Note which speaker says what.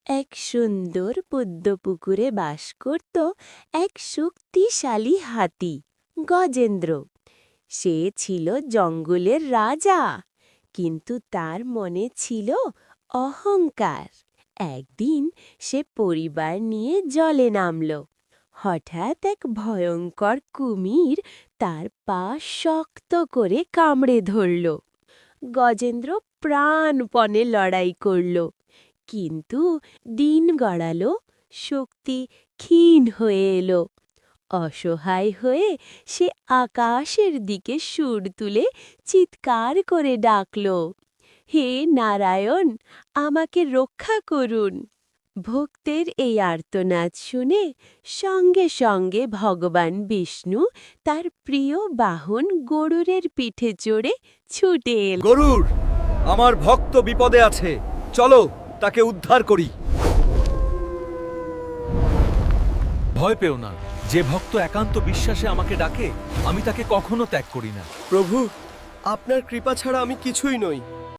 Speaker 1: এক সুন্দর পদ্মপুকুরে বাস করত এক শক্তিশালী হাতি, গজেন্দ্র। সে ছিল জঙ্গলের রাজা, কিন্তু তার মনে ছিল অহংকার। একদিন সে পরিবার নিয়ে জলে নামল। হঠাৎ এক ভয়ঙ্কর কুমির তার পা শক্ত করে কামড়ে ধরল। গজেন্দ্র প্রাণপণে লড়াই করল, কিন্তু দিন গড়াল, শক্তি ক্ষীণ হয়ে এলো। অসহায় হয়ে সে আকাশের দিকে সুর তুলে চিৎকার করে ডাকল, হে নারায়ণ, আমাকে রক্ষা করুন। ভক্তের এই আর্তনাদ শুনে সঙ্গে সঙ্গে ভগবান বিষ্ণু তার প্রিয় বাহন গরুরের পিঠে চড়ে ছুটে এল।
Speaker 2: গরুর, আমার ভক্ত বিপদে আছে, চলো তাকে উদ্ধার করি। ভয় পেও না, যে ভক্ত একান্ত বিশ্বাসে আমাকে ডাকে আমি তাকে কখনো ত্যাগ করি না।
Speaker 3: প্রভু, আপনার কৃপা ছাড়া আমি কিছুই নই।